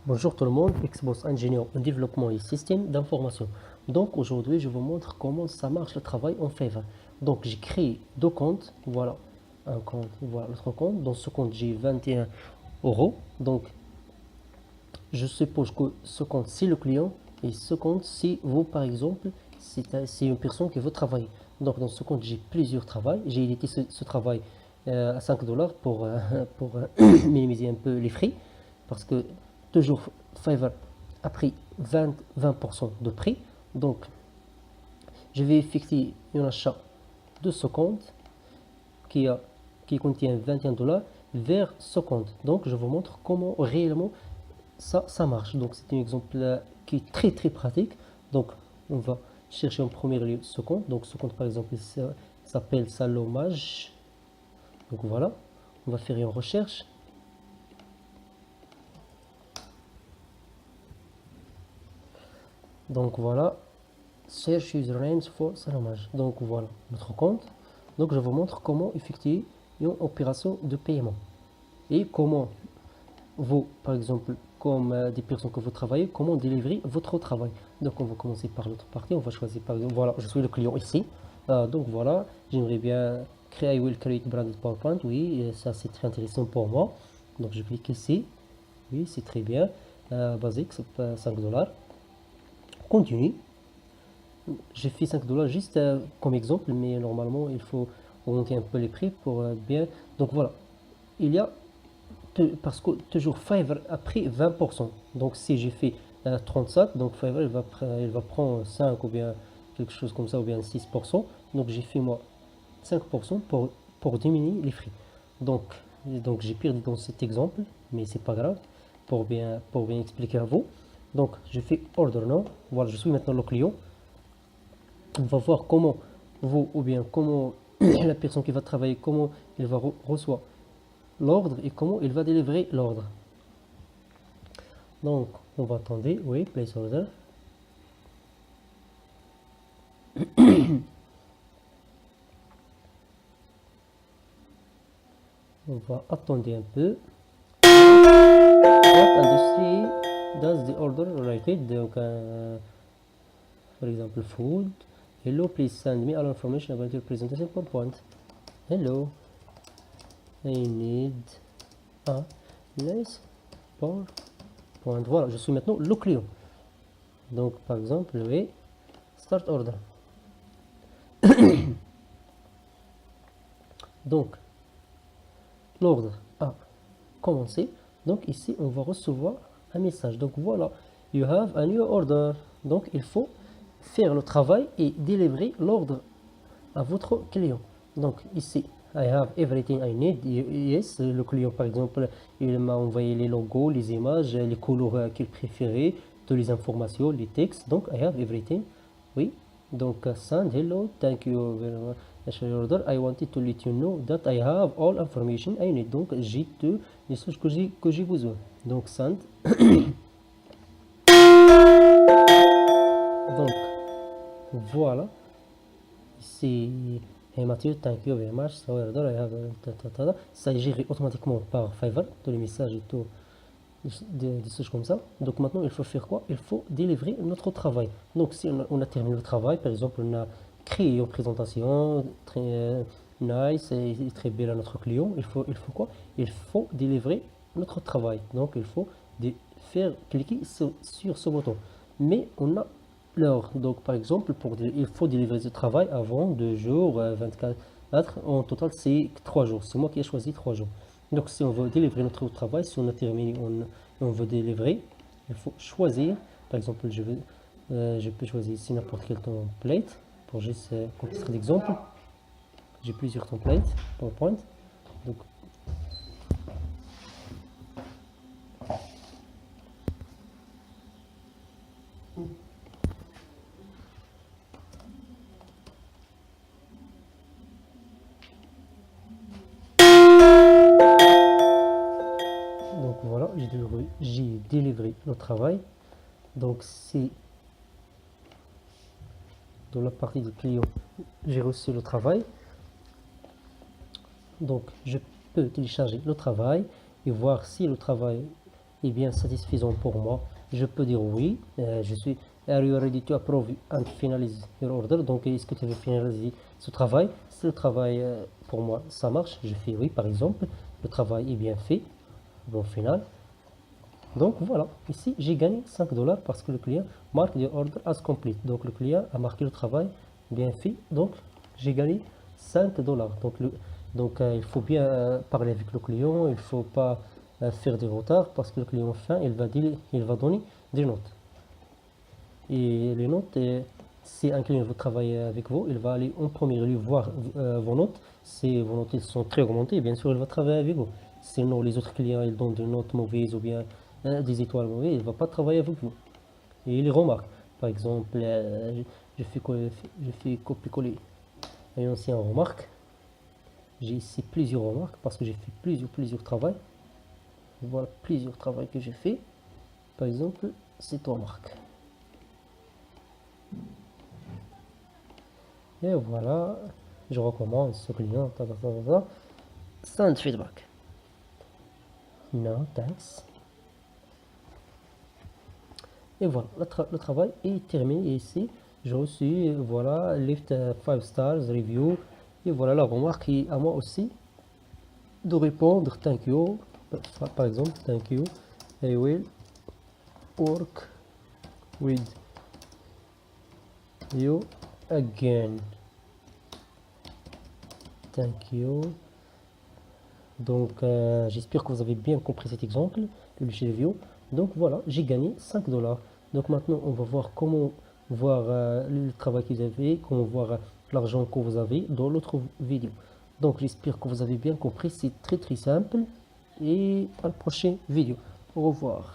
Bonjour tout le monde, Xbox ingénieur en développement et système d'information. Donc aujourd'hui je vous montre comment ça marche le travail en Fiverr. Donc j'ai créé deux comptes, voilà un compte, voilà l'autre compte. Dans ce compte j'ai 21 euros. Donc je suppose que ce compte c'est le client et ce compte c'est vous par exemple, c'est une personne qui veut travailler. Donc dans ce compte j'ai plusieurs travaux, j'ai édité ce travail à 5 dollars pour minimiser un peu les frais parce que toujours Fiverr a pris 20% de prix. Donc je vais effectuer un achat de ce compte qui, a, qui contient 21 dollars vers ce compte. Donc je vous montre comment réellement ça marche. Donc c'est un exemple qui est très pratique. Donc on va chercher en premier lieu ce compte. Donc ce compte par exemple il s'appelle Salomage. Donc voilà, on va faire une recherche. Donc voilà, Search usernames for Salomage. Donc voilà notre compte. Donc je vous montre comment effectuer une opération de paiement et comment vous, par exemple, comme des personnes que vous travaillez, comment délivrer votre travail. Donc on va commencer par l'autre partie. On va choisir par exemple, voilà, je suis le client ici. Donc voilà, j'aimerais bien créer, I will create branded PowerPoint. Oui, ça c'est très intéressant pour moi. Donc je clique ici. Oui, c'est très bien. Basique, c'est 5 dollars. Continue. J'ai fait 5 dollars juste comme exemple, mais normalement il faut augmenter un peu les prix pour bien. Donc voilà, il y a, parce que toujours Fiverr a pris 20%. Donc si j'ai fait 37, donc Fiverr il va prendre 5 ou bien quelque chose comme ça, ou bien 6%. Donc j'ai fait moi 5% pour diminuer les frais. Donc j'ai perdu dans cet exemple, mais c'est pas grave, pour bien expliquer à vous. Donc je fais order now, voilà, je suis maintenant le client. On va voir comment vous, ou bien comment la personne qui va travailler, comment il va reçoit l'ordre et comment il va délivrer l'ordre. Donc, on va attendre, oui, place order. On va attendre un peu. What industry does the order related? Donc, for example, food. Hello, please send me all information about your presentation PowerPoint. Hello, I need a nice PowerPoint. Voilà, je suis maintenant le client. Donc, par exemple, oui, start order. Donc, l'ordre a commencé. Donc ici, on va recevoir un message. Donc voilà, you have a new order. Donc il faut faire le travail et délivrer l'ordre à votre client. Donc ici, I have everything I need. Yes, le client par exemple, il m'a envoyé les logos, les images, les couleurs qu'il préférait, toutes les informations, les textes. Donc I have everything. Oui. Donc send hello, thank you very much. Order, I wanted to let you know that I have all information I need. Donc j'ai tout les choses que j'ai besoin. Donc send. Donc voilà. Ici, hey Mathieu, thank you very much. So order, I have ça est géré automatiquement par Fiverr, tous les messages et tout, des choses comme ça. Donc maintenant, il faut faire quoi? Il faut délivrer notre travail. Donc si on a terminé le travail, par exemple, on a créé une présentation très nice et très belle à notre client, il faut quoi? Il faut délivrer notre travail. Donc il faut faire cliquer sur ce bouton. Mais on a l'heure. Donc par exemple, il faut délivrer ce travail avant 2 jours, 24. En total, c'est 3 jours. C'est moi qui ai choisi 3 jours. Donc si on veut délivrer notre travail, si on a terminé, on veut délivrer, il faut choisir. Par exemple, je peux choisir ici n'importe quel template pour juste comme titre d'exemple. J'ai plusieurs templates PowerPoint. Donc voilà, j'ai délivré le travail. Donc c'est dans la partie du client, j'ai reçu le travail. Donc je peux télécharger le travail et voir si le travail est bien satisfaisant pour moi, je peux dire oui. Je suis Are you ready to approve and finalize your order? Donc, est-ce que tu veux finaliser ce travail? Si le travail, pour moi, ça marche, je fais oui, par exemple. Le travail est bien fait, bon final. Donc voilà, ici j'ai gagné 5 dollars parce que le client marque the order as complete. Donc le client a marqué le travail bien fait. Donc j'ai gagné 5 dollars. Il faut bien parler avec le client, il ne faut pas faire des retards parce que le client fin, il va donner des notes. Et les notes, si un client veut travailler avec vous, il va aller en premier lieu voir vos notes. Si vos notes sont très remontées, bien sûr, il va travailler avec vous. Sinon, les autres clients, ils donnent des notes mauvaises ou bien des étoiles mauvaises, il ne va pas travailler avec vous. Et il remarque. Par exemple, je fais copier-coller un ancien remarque. J'ai ici plusieurs remarques parce que j'ai fait plusieurs travaux. Voilà plusieurs travaux que j'ai fait. Par exemple, cette remarque. Et voilà, je recommence ce client. Send feedback. No, thanks. Et voilà, le travail est terminé. Et ici, j'ai reçu, voilà, lift 5 stars review. Et voilà la remarque qui à moi aussi de répondre thank you. Par exemple, thank you. I will work with you again. Thank you. Donc, j'espère que vous avez bien compris cet exemple, le logiciel View. Donc voilà, j'ai gagné 5 dollars. Donc maintenant, on va voir comment voir le travail que vous avez, comment voir l'argent que vous avez dans l'autre vidéo. Donc j'espère que vous avez bien compris, c'est très simple. Et à la prochaine vidéo. Au revoir.